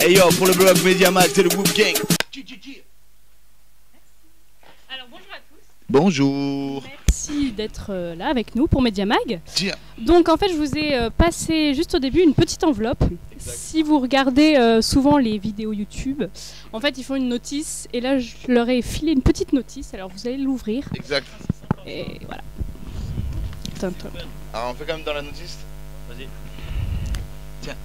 Hey yo, pour le blog Mediamag, c'est le Whoop Gang. Alors bonjour à tous. Bonjour. Merci d'être là avec nous pour Mediamag. Tiens. Donc en fait je vous ai passé juste au début une petite enveloppe. Exact. Si vous regardez souvent les vidéos YouTube, en fait ils font une notice et là je leur ai filé une petite notice, alors vous allez l'ouvrir. Exact. Et voilà. Alors on fait quand même dans la notice. Vas-y. Tiens.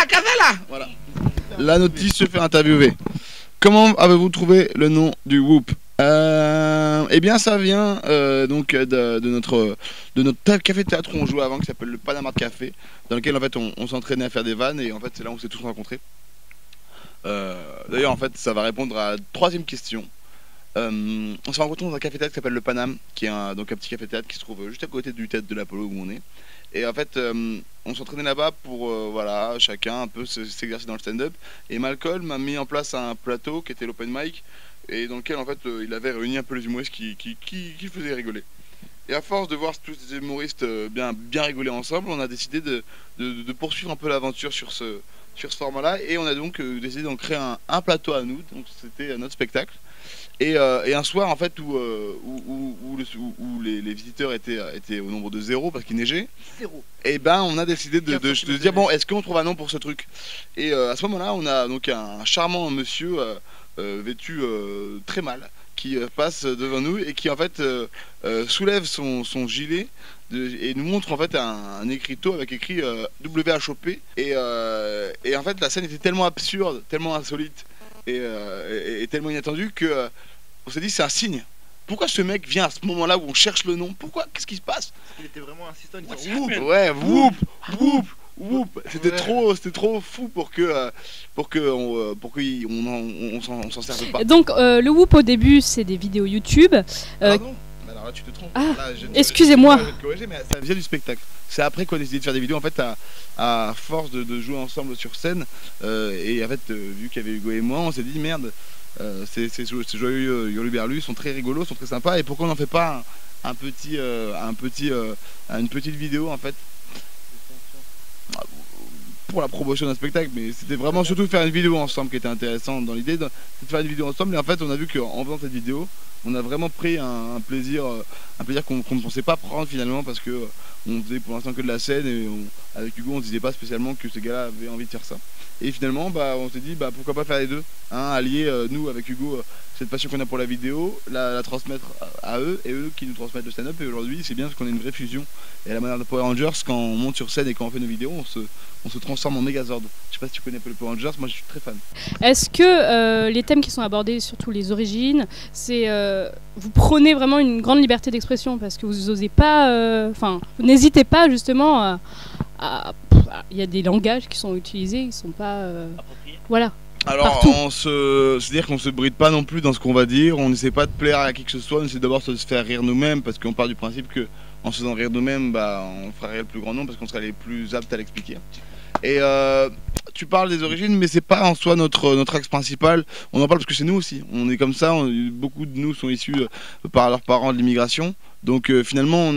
Casala. Voilà. La notice se fait interviewer. Comment avez-vous trouvé le nom du Whoop? Eh bien ça vient donc de notre café-théâtre où on jouait avant, qui s'appelle le Panama Café, dans lequel en fait on s'entraînait à faire des vannes, et en fait c'est là où on s'est tous rencontrés. D'ailleurs en fait ça va répondre à la troisième question. On s'est rencontrés dans un café-théâtre qui s'appelle le Paname, qui est donc un petit café-théâtre qui se trouve juste à côté du théâtre de l'Apollo où on est. Et en fait, on s'entraînait là-bas pour voilà, chacun un peu s'exercer dans le stand-up. Et Malcolm m'a mis en place un plateau qui était l'open mic, et dans lequel en fait il avait réuni un peu les humoristes qui faisaient rigoler. Et à force de voir tous ces humoristes bien rigoler ensemble, on a décidé de poursuivre un peu l'aventure sur ce format-là, et on a donc décidé d'en créer un plateau à nous. Donc c'était notre spectacle. Et un soir en fait où les visiteurs étaient au nombre de 0 parce qu'il neigeait. 0. Et ben on a décidé de dire bon, est-ce qu'on trouve un nom pour ce truc? Et à ce moment-là on a donc un charmant monsieur vêtu très mal qui passe devant nous et qui en fait soulève son gilet et nous montre en fait un écriteau avec écrit WHOP, et en fait la scène était tellement absurde, tellement insolite et tellement inattendu que on s'est dit c'est un signe. Pourquoi ce mec vient à ce moment-là où on cherche le nom? Pourquoi? Qu'est-ce qui se passe? Il était vraiment insistant, il disait Whoop. Ouais, Whoop. C'était trop fou pour qu'on s'en serve pas. Donc le Whoop au début c'est des vidéos YouTube. Pardon? Alors là tu te trompes. Ah, excusez-moi. Mais ça vient du spectacle. C'est après qu'on a décidé de faire des vidéos en fait à force de jouer ensemble sur scène, et en fait vu qu'il y avait Hugo et moi, on s'est dit merde, ces joyeux Yoluberlus sont très rigolos, sont très sympas, et pourquoi on n'en fait pas une petite vidéo en fait pour la promotion d'un spectacle. Mais c'était vraiment surtout faire une vidéo ensemble qui était intéressante dans l'idée de faire une vidéo ensemble. Et en fait on a vu qu'en faisant cette vidéo on a vraiment pris un plaisir qu'on ne pensait pas prendre finalement, parce que on faisait pour l'instant que de la scène, et avec Hugo on ne disait pas spécialement que ce gars-là avait envie de faire ça. Et finalement on s'est dit pourquoi pas faire les deux, hein, allier nous avec Hugo cette passion qu'on a pour la vidéo, la transmettre à eux, et eux qui nous transmettent le stand-up. Et aujourd'hui c'est bien parce qu'on a une vraie fusion, et à la manière de Power Rangers, quand on monte sur scène et quand on fait nos vidéos on se transforme en Megazord. Je sais pas si tu connais un peu le Power Rangers, moi je suis très fan. Est-ce que les thèmes qui sont abordés, surtout les origines, c'est vous prenez vraiment une grande liberté d'expression parce que vous osez pas, vous n'hésitez pas justement il y a des langages qui sont utilisés, ils sont pas voilà. Alors c'est-à-dire qu'on se bride pas non plus dans ce qu'on va dire, on n'essaie pas de plaire à qui que ce soit, on essaie d'abord de se faire rire nous-mêmes, parce qu'on part du principe que en se faisant rire nous-mêmes, on fera rire le plus grand nombre, parce qu'on sera les plus aptes à l'expliquer. Et tu parles des origines, mais c'est pas en soi notre axe principal. On en parle parce que c'est nous aussi. On est comme ça. Beaucoup de nous sont issus par leurs parents de l'immigration. Donc finalement,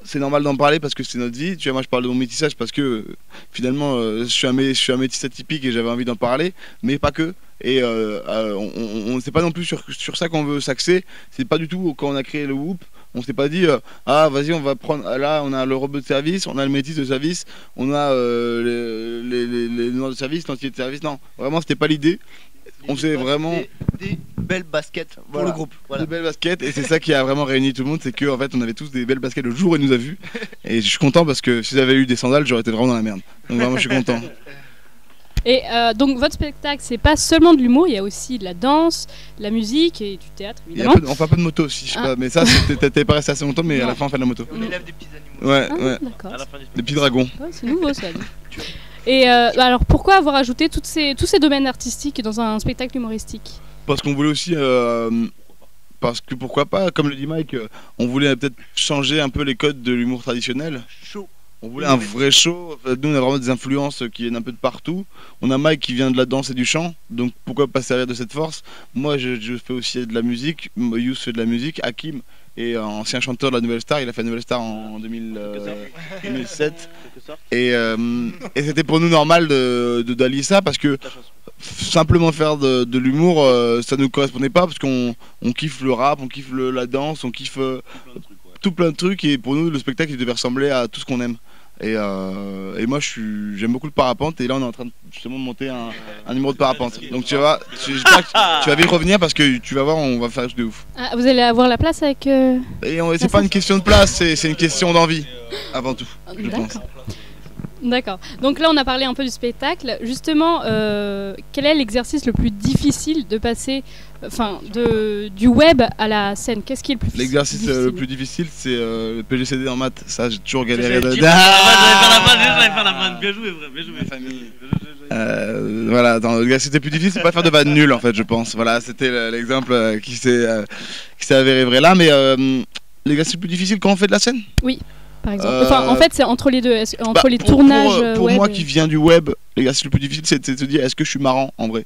c'est normal d'en parler parce que c'est notre vie. Tu vois, moi je parle de mon métissage parce que finalement je suis un métis atypique et j'avais envie d'en parler, mais pas que. Et c'est pas non plus sur ça qu'on veut s'axer. C'est pas du tout quand on a créé le Whoop. On s'est pas dit vas-y on va prendre, là on a le robot de service, on a le métis de service, on a les noirs de service, l'entier de service. Non, vraiment c'était pas l'idée. On s'est vraiment des belles baskets pour le groupe. Voilà. Des belles baskets, et c'est ça qui a vraiment réuni tout le monde, c'est qu'en fait on avait tous des belles baskets le jour où il nous a vus. Et je suis content parce que si j'avais eu des sandales j'aurais été vraiment dans la merde. Donc vraiment je suis content. Et donc votre spectacle, c'est pas seulement de l'humour, il y a aussi de la danse, de la musique et du théâtre évidemment. On fait un peu de moto aussi, je sais pas, mais ça t'es pas resté assez longtemps, mais non. À la fin on fait de la moto. On élève des petits animaux. Ouais. D'accord. Des petits dragons. Ouais, c'est nouveau ça. Et alors pourquoi avoir ajouté tous ces domaines artistiques dans un spectacle humoristique? Parce qu'on voulait aussi, parce que pourquoi pas, comme le dit Mike, on voulait peut-être changer un peu les codes de l'humour traditionnel. Chaud. On voulait un vrai show. En fait, nous, on a vraiment des influences qui viennent un peu de partout. On a Mike qui vient de la danse et du chant, donc pourquoi pas servir de cette force. Moi, je fais aussi de la musique. Youss fait de la musique. Hakim est ancien chanteur de la Nouvelle Star. Il a fait la Nouvelle Star en 2007. Et c'était pour nous normal d'allier ça parce que simplement faire de l'humour, ça ne nous correspondait pas parce qu'on kiffe le rap, on kiffe la danse, on kiffe tout plein de trucs et pour nous le spectacle il devait ressembler à tout ce qu'on aime. Et moi j'aime beaucoup le parapente et là on est en train de justement de monter un numéro de parapente. Donc tu vois, j'espère que tu vas vite revenir parce que tu vas voir on va faire quelque chose de ouf. Ah, vous allez avoir la place avec... Et c'est pas une question de place, c'est une question d'envie avant tout, je pense. D'accord. Donc là, on a parlé un peu du spectacle. Justement, quel est l'exercice le plus difficile de passer du web à la scène? Qu'est-ce qui est le plus difficile? L'exercice le plus difficile, c'est le PGCD en maths. Ça, j'ai toujours galéré. J'allais faire la vanne. Bien joué, bien joué. Voilà, l'exercice le plus difficile, c'est pas faire de vanne nulle en fait, je pense. Voilà, c'était l'exemple qui s'est avéré vrai là. Mais l'exercice le plus difficile quand on fait de la scène? Oui. Par exemple. En fait, c'est entre les deux, entre les tournages. Pour moi qui viens du web, l'exercice le plus difficile, c'est de se dire est-ce que je suis marrant en vrai?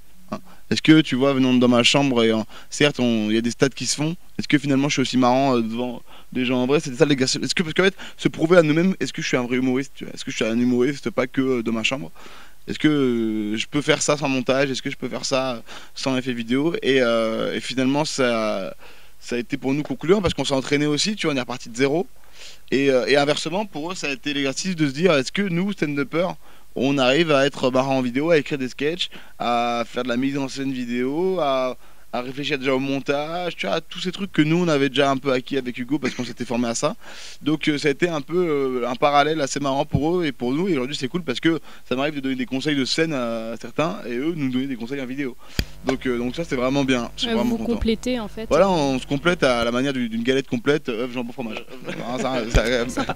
Est-ce que tu vois, venant dans ma chambre, et certes, il y a des stats qui se font, est-ce que finalement je suis aussi marrant devant des gens en vrai? C'était ça l'exercice. Parce qu'en fait, se prouver à nous-mêmes, est-ce que je suis un vrai humoriste? Est-ce que je suis un humoriste, pas que dans ma chambre? Est-ce que je peux faire ça sans montage? Est-ce que je peux faire ça sans effet vidéo? Et finalement, ça a été pour nous concluant parce qu'on s'est entraîné aussi, tu vois, on est reparti de zéro. Et inversement, pour eux, ça a été l'exercice de se dire est-ce que nous, stand-uppers, on arrive à être marrant en vidéo, à écrire des sketchs, à faire de la mise en scène vidéo, à réfléchir déjà au montage, tu vois, tous ces trucs que nous, on avait déjà un peu acquis avec Hugo parce qu'on s'était formé à ça. Donc ça a été un peu un parallèle assez marrant pour eux et pour nous. Et aujourd'hui, c'est cool parce que ça m'arrive de donner des conseils de scène à certains et eux nous donner des conseils en vidéo. Donc ça, c'est vraiment bien. Je suis vraiment vous content. Complétez en fait. Voilà, on se complète à la manière d'une galette complète, œufs, jambon, fromage. Sympa.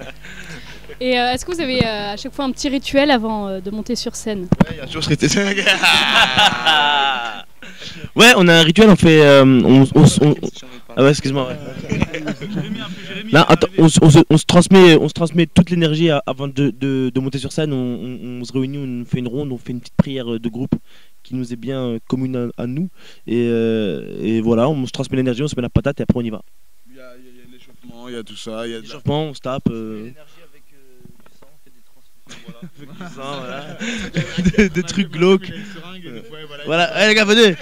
Et est-ce que vous avez à chaque fois un petit rituel avant de monter sur scène? Ouais, il y a toujours ce rituel. Ouais, on a un rituel, on fait. Ah ouais, excuse-moi. Ouais. Non, attends, on se transmet toute l'énergie avant de monter sur scène. On se réunit, on fait une ronde, on fait une petite prière de groupe qui nous est bien commune à nous. Et voilà, on se transmet l'énergie, on se met la patate et après on y va. Il y a l'échauffement, il y a tout ça. Il y a l'échauffement, on se tape. Voilà. des trucs glauques. Voilà, allez les gars, venez. Non,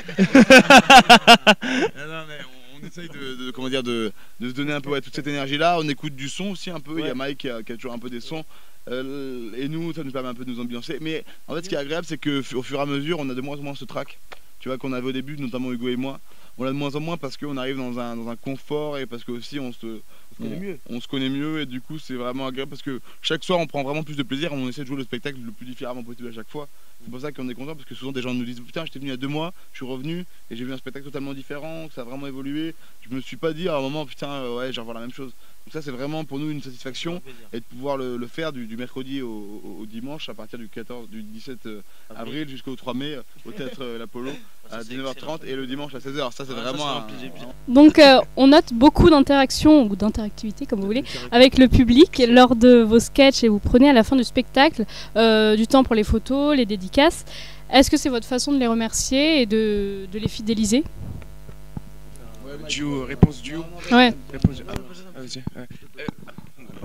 mais on essaye de se donner un peu toute cette énergie là. On écoute du son aussi un peu. Il y a Mike qui a toujours un peu des sons. Et nous, ça nous permet un peu de nous ambiancer. Mais en fait, ce qui est agréable, c'est qu'au fur et à mesure, on a de moins en moins ce track. Tu vois, qu'on avait au début, notamment Hugo et moi. On l'a de moins en moins parce qu'on arrive dans un confort et parce que aussi on se connaît mieux et du coup c'est vraiment agréable parce que chaque soir on prend vraiment plus de plaisir, on essaie de jouer le spectacle le plus différemment possible à chaque fois. C'est pour ça qu'on est content parce que souvent des gens nous disent putain j'étais venu il y a 2 mois, je suis revenu et j'ai vu un spectacle totalement différent, ça a vraiment évolué. Je me suis pas dit à un moment putain ouais j'ai revoir la même chose. Donc ça c'est vraiment pour nous une satisfaction et de pouvoir le faire du mercredi au dimanche à partir du 17 avril jusqu'au 3 mai au théâtre l'Apollo à 19h30 et le dimanche à 16h. Ça c'est vraiment Donc on note beaucoup d'interactions ou d'interactivité comme vous voulez avec le public lors de vos sketchs et vous prenez à la fin du spectacle du temps pour les photos, les dédicaces. Est-ce que c'est votre façon de les remercier et de les fidéliser? Réponse due. Ouais.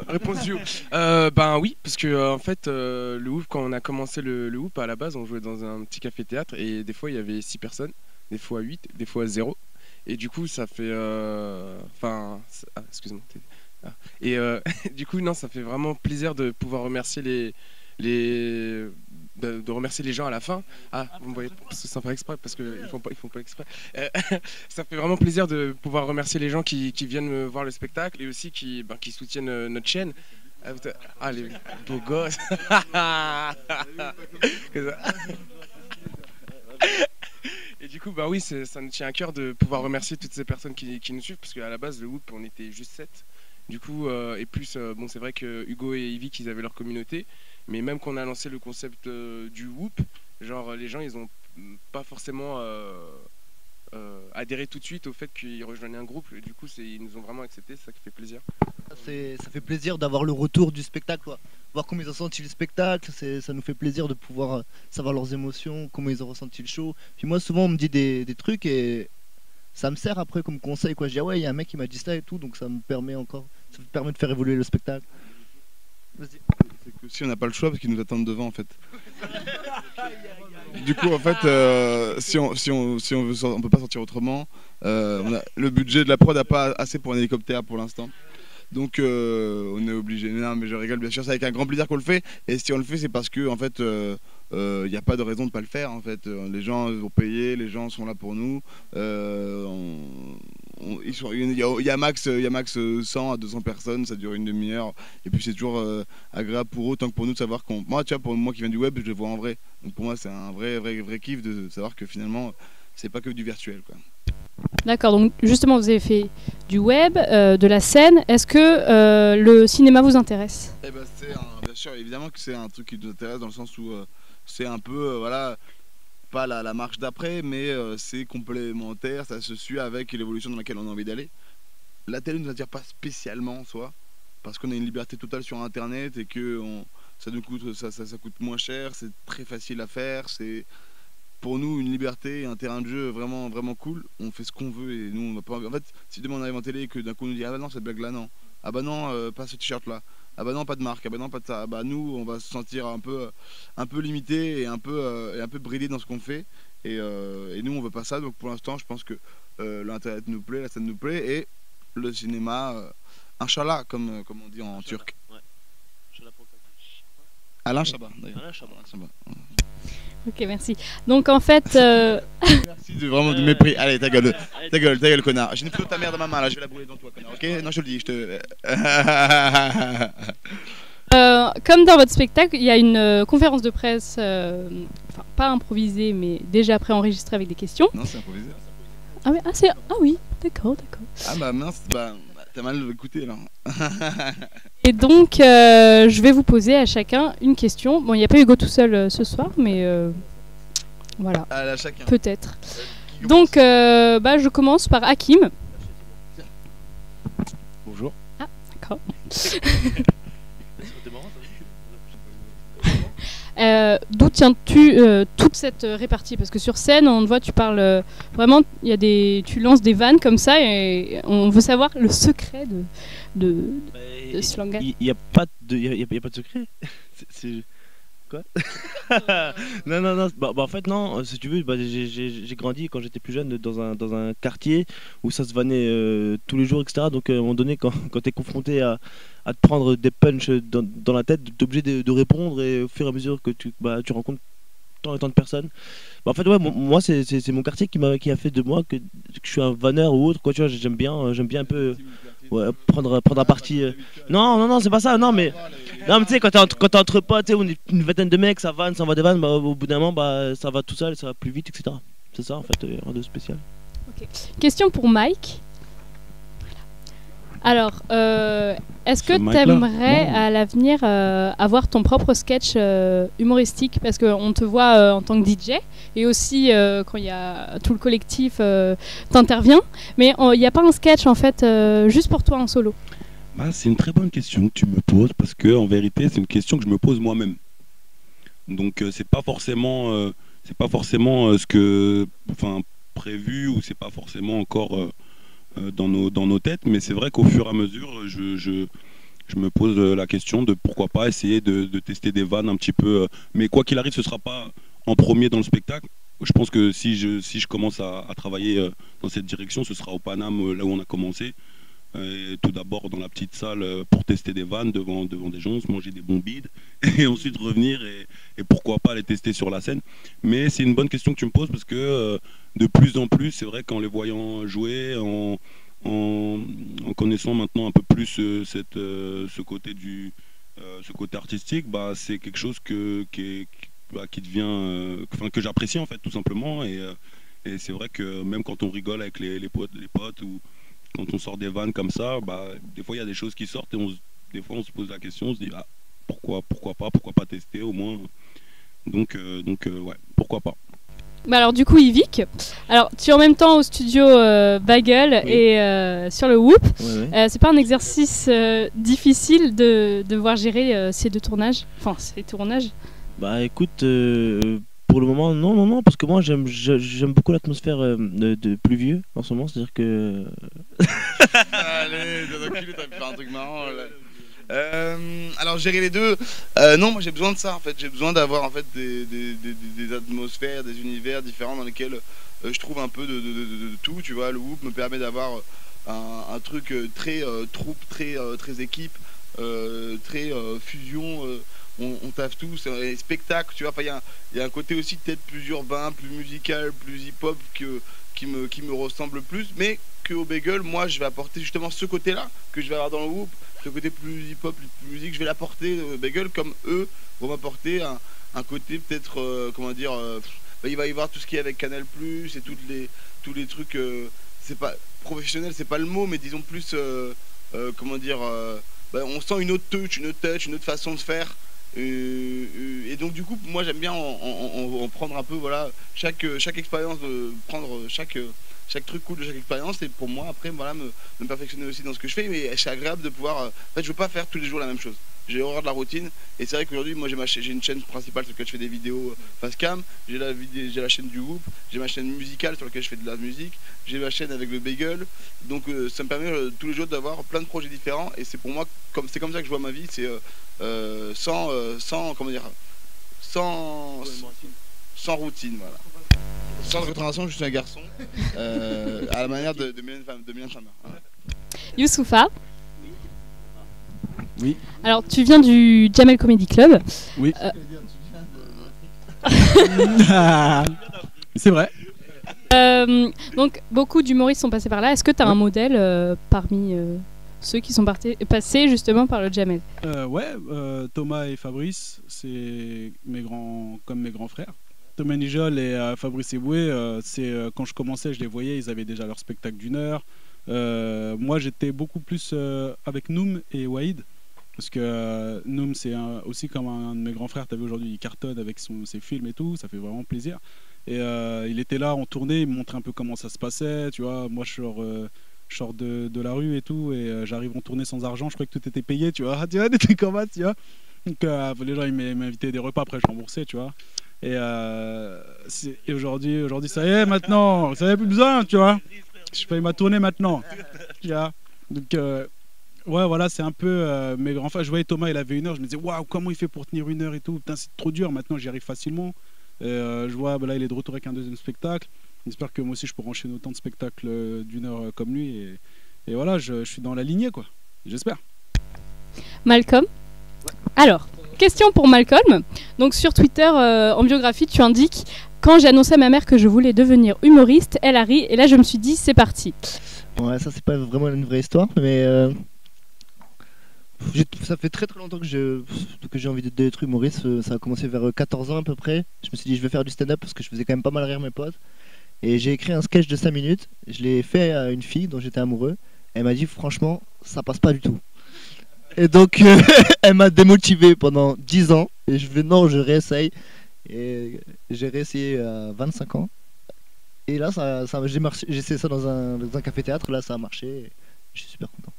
Réponse due. Ben oui, parce que en fait, le Whoop, quand on a commencé le Whoop, à la base, on jouait dans un petit café-théâtre et des fois il y avait 6 personnes, des fois 8, des fois 0. Et du coup, ça fait. Excuse-moi. Et du coup, non, ça fait vraiment plaisir de pouvoir remercier de remercier les gens à la fin. Ah, vous me voyez, sans faire exprès, parce qu'ils font pas exprès. Ça fait vraiment plaisir de pouvoir remercier les gens qui viennent voir le spectacle et aussi qui soutiennent notre chaîne. Ah, les beaux gosses. Et du coup, bah oui, ça nous tient à cœur de pouvoir remercier toutes ces personnes qui nous suivent, parce qu'à la base, le Whoop, on était juste 7. Du coup, et plus, bon, c'est vrai que Hugo et Ivy, ils avaient leur communauté, mais même qu'on a lancé le concept du Whoop, genre les gens, ils ont pas forcément adhéré tout de suite au fait qu'ils rejoignaient un groupe. Et du coup, ils nous ont vraiment accepté, c'est ça qui fait plaisir. Ça fait plaisir d'avoir le retour du spectacle, quoi. Voir comment ils ont senti le spectacle, ça nous fait plaisir de pouvoir savoir leurs émotions, comment ils ont ressenti le show. Puis moi, souvent, on me dit des trucs et ça me sert après comme conseil, quoi. Je dis, ah ouais, il y a un mec qui m'a dit ça et tout, donc ça me permet de faire évoluer le spectacle. Vas-y. C'est que si on n'a pas le choix, parce qu'ils nous attendent devant, en fait. Du coup, en fait, si on veut, on peut pas sortir autrement. Le budget de la prod n'a pas assez pour un hélicoptère pour l'instant. Donc on est obligé. Non, mais je rigole, bien sûr, c'est avec un grand plaisir qu'on le fait. Et si on le fait, c'est parce que en fait, il n'y a pas de raison de pas le faire. En fait, les gens vont payer, les gens sont là pour nous. Il y a max 100 à 200 personnes, ça dure une demi-heure. Et puis c'est toujours agréable pour eux, tant que pour nous de savoir qu'on. Moi, tu vois, pour moi qui viens du web, je le vois en vrai. Donc pour moi, c'est un vrai kiff de savoir que finalement, c'est pas que du virtuel, quoi. D'accord, donc justement, vous avez fait du web, de la scène. Est-ce que le cinéma vous intéresse? Eh ben, bien sûr, évidemment que c'est un truc qui nous intéresse dans le sens où c'est un peu, voilà, pas la marche d'après, mais c'est complémentaire, ça se suit avec l'évolution dans laquelle on a envie d'aller. La télé ne nous attire pas spécialement en soi, parce qu'on a une liberté totale sur Internet et que ça nous coûte, ça coûte moins cher, c'est très facile à faire, c'est pour nous une liberté et un terrain de jeu vraiment, vraiment cool. On fait ce qu'on veut et nous on va pas. En fait, si demain on arrive en télé et que d'un coup on nous dit ah bah non cette blague là non, ah bah non pas ce t-shirt là, ah bah non pas de marque, ah bah non pas de ça, ah bah nous on va se sentir un peu limité et un peu bridé dans ce qu'on fait et nous on veut pas ça. Donc pour l'instant je pense que l'internet nous plaît, la scène nous plaît et le cinéma Inch'Allah comme on dit en turc. Ouais. Alain Chabat d'ailleurs. Alain Chabat. Ok, merci. Donc en fait, Merci de mépris. Allez, ta gueule, connard. J'ai une photo de ta mère dans ma main là, je vais la brûler dans toi, connard. Ok? Non, je te le dis, comme dans votre spectacle, il y a une conférence de presse, enfin pas improvisée, mais déjà préenregistrée avec des questions. Non, c'est improvisé. Ah oui, d'accord. Ah bah mince, t'as mal écouté là. Et donc, je vais vous poser à chacun une question. Bon, il n'y a pas Hugo tout seul ce soir, mais voilà, À chacun. peut-être. Donc, je commence par Hakim. Bonjour. Ah, d'accord. D'où tiens-tu toute cette répartie? Parce que sur scène, on te voit, tu parles vraiment, tu lances des vannes comme ça et on veut savoir le secret de ce langage. Il n'y a pas de secret. C'est quoi? Non. En fait, non. Si tu veux, j'ai grandi quand j'étais plus jeune dans un quartier où ça se vannait tous les jours, etc. Donc, à un moment donné, quand tu es confronté à te prendre des punchs dans la tête, tu es obligé de répondre et au fur et à mesure que tu rencontres tant et tant de personnes. En fait, ouais, moi, c'est mon quartier qui a fait de moi que je suis un vanneur ou autre. Quoi, tu vois, j'aime bien un peu. Ouais, prendre un parti. Non, c'est pas ça. Non, mais tu sais, quand t'es entre potes, on est une vingtaine de mecs, ça vanne, ça va des vannes, au bout d'un moment, ça va tout seul, ça va plus vite, etc. C'est ça, en fait, rien de spécial. Ok. Question pour Mike. Alors, est-ce que tu aimerais à l'avenir avoir ton propre sketch humoristique? Parce qu'on te voit en tant que DJ et aussi quand il y a tout le collectif, t'interviens. Mais il n'y a pas un sketch en fait juste pour toi en solo? C'est une très bonne question que tu me poses parce que en vérité c'est une question que je me pose moi-même. Donc c'est pas forcément ce que prévu ou c'est pas forcément encore dans nos têtes, mais c'est vrai qu'au fur et à mesure, je me pose la question de pourquoi pas essayer de tester des vannes un petit peu. Mais quoi qu'il arrive, ce ne sera pas en premier dans le spectacle. Je pense que si je commence à travailler dans cette direction, ce sera au Paname, là où on a commencé. Tout d'abord dans la petite salle pour tester des vannes devant des gens, se manger des bons bides, et ensuite revenir et pourquoi pas les tester sur la scène. Mais c'est une bonne question que tu me poses parce que de plus en plus, c'est vrai qu'en les voyant jouer, en connaissant maintenant un peu plus ce côté artistique, c'est quelque chose qui devient, que j'apprécie en fait tout simplement. Et c'est vrai que même quand on rigole avec les potes ou quand on sort des vannes comme ça, des fois il y a des choses qui sortent et des fois on se pose la question, on se dit pourquoi pas tester au moins. Donc ouais, pourquoi pas. Bah alors du coup Yvick, alors tu es en même temps au studio Bagel Oui. et sur le Whoop. Ouais. C'est pas un exercice difficile de devoir gérer ces deux tournages, enfin ces tournages. Bah écoute, pour le moment, non, parce que moi j'aime beaucoup l'atmosphère de pluvieux en ce moment, c'est-à-dire que. Allez, t'as enculé, t'as pu faire un truc marrant là. Alors gérer les deux, non, moi j'ai besoin de ça en fait. J'ai besoin d'avoir en fait des atmosphères, des univers différents dans lesquels je trouve un peu de tout. Tu vois, le Whoop me permet d'avoir un truc très troupe, très équipe, très fusion. On taffe tout, c'est un spectacle, tu vois. Enfin, il y a un côté aussi peut-être plus urbain, plus musical, plus hip-hop qui me ressemble plus, mais qu'au Bagel, moi je vais apporter justement ce côté-là que je vais avoir dans le Whoop, ce côté plus hip-hop, plus musique, je vais l'apporter au Bagel comme eux vont m'apporter un côté peut-être, comment dire, il va y avoir tout ce qui est avec Canal+, et tous les trucs, c'est pas professionnel, c'est pas le mot, mais disons plus, comment dire, on sent une autre touch, une autre façon de faire. Et donc du coup moi j'aime bien en prendre un peu, voilà, chaque expérience, prendre chaque truc cool de chaque expérience, et pour moi après voilà me perfectionner aussi dans ce que je fais. Mais c'est agréable de pouvoir en fait je veux pas faire tous les jours la même chose, j'ai horreur de la routine. Et c'est vrai qu'aujourd'hui moi j'ai une chaîne principale sur laquelle je fais des vidéos face cam, j'ai la chaîne du Whoop, j'ai ma chaîne musicale sur laquelle je fais de la musique, j'ai ma chaîne avec le Bagel. Donc ça me permet tous les jours d'avoir plein de projets différents, et c'est pour moi c'est comme ça que je vois ma vie, c'est sans comment dire, sans routine, voilà. Sans concentration, je suis un garçon, à la manière de Mylène Farmer. Voilà. Youssoufa. Oui. Alors tu viens du Jamel Comedy Club. Oui. C'est vrai. Donc beaucoup d'humoristes sont passés par là. Est-ce que tu as un modèle parmi ceux qui sont passés justement par le Jamel? Thomas et Fabrice, c'est comme mes grands frères. Thomas Nijol et Fabrice Eboué, quand je commençais, je les voyais, ils avaient déjà leur spectacle d'1 heure. Moi, j'étais beaucoup plus avec Noom et Waïd, parce que Noom, c'est aussi comme un de mes grands frères. Tu as vu aujourd'hui, il cartonne avec ses films et tout, ça fait vraiment plaisir. Et il était là en tournée, il me montrait un peu comment ça se passait, tu vois. Moi, je sors de la rue et tout, et j'arrive en tournée sans argent, je croyais que tout était payé, tu vois, des trucs comme ça, tu vois. Donc les gens ils m'invitaient des repas, après je remboursais, tu vois. Et aujourd'hui ça y est, maintenant, ça y est, plus besoin, tu vois. Je paye ma tournée maintenant, tu vois. Donc ouais, voilà, c'est un peu mes grands frères. Je voyais Thomas, il avait 1 heure, je me disais waouh, comment il fait pour tenir 1 heure et tout, putain, c'est trop dur. Maintenant j'y arrive facilement. Je vois, là il est de retour avec un 2e spectacle. J'espère que moi aussi je pourrai enchaîner autant de spectacles d'1 heure comme lui, et voilà, je suis dans la lignée, quoi, j'espère. Malcolm. Alors, question pour Malcolm. Donc sur Twitter, en biographie, tu indiques: quand j'ai annoncé à ma mère que je voulais devenir humoriste, elle a ri, et là je me suis dit c'est parti. Ouais, ça c'est pas vraiment une vraie histoire, mais ça fait très longtemps que j'ai envie d'être humoriste. Ça a commencé vers 14 ans à peu près. Je me suis dit je vais faire du stand-up parce que je faisais quand même pas mal rire mes potes. Et j'ai écrit un sketch de 5 minutes, je l'ai fait à une fille dont j'étais amoureux. Elle m'a dit franchement ça passe pas du tout. Et donc elle m'a démotivé pendant 10 ans. Et je réessaye. Et j'ai réessayé à 25 ans. Et là j'ai essayé ça dans un café-théâtre, là ça a marché. Et je suis super content.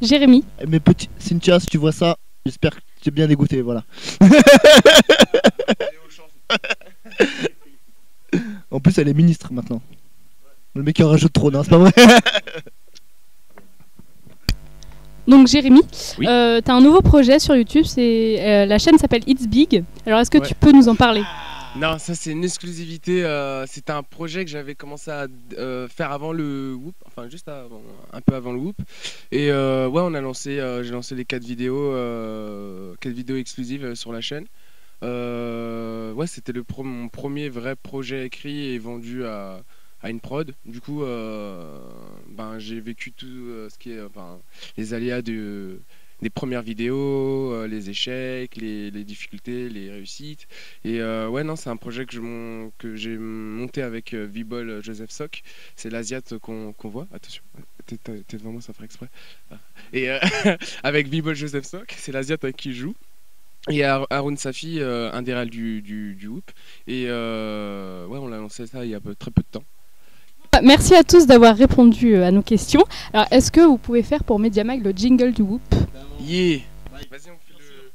Jérémy. Mais petit Cynthia, si tu vois ça, j'espère que tu es bien dégoûté, voilà. En plus elle est ministre maintenant. Le mec qui en rajoute trop, non, c'est pas vrai. Donc Jérémy, Oui. t'as un nouveau projet sur YouTube, la chaîne s'appelle It's Big. Alors est-ce que tu peux nous en parler? Non, ça c'est une exclusivité. C'était un projet que j'avais commencé à faire avant le Whoop, enfin juste avant, un peu avant le Whoop. Et j'ai lancé les 4 vidéos exclusives sur la chaîne. C'était mon premier vrai projet écrit et vendu à une prod. Du coup, j'ai vécu tout ce qui est les aléas des premières vidéos, les échecs, les difficultés, les réussites. Et c'est un projet que j'ai monté avec V-Ball Joseph Sock. C'est l'Asiate qu'on voit. Attention, t'es devant moi, ça ferait exprès. Et avec V-Ball Joseph Sock, c'est l'Asiate avec qui je joue. Et Haroun Safi, un des réals du Whoop. Et ouais, on l'a lancé ça il y a très peu de temps. Merci à tous d'avoir répondu à nos questions. Alors, est-ce que vous pouvez faire pour Mediamag le jingle du Whoop? Yeah. Vas-y, on fait le...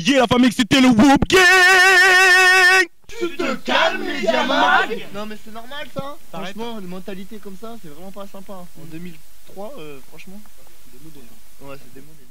Yeah, la famille, c'était le Whoop Gang. Tu te calmes, Mediamag. Non mais c'est normal ça. Franchement, une mentalité comme ça, c'est vraiment pas sympa. En 2003, franchement. C'est démodé. Ouais, c'est démodé.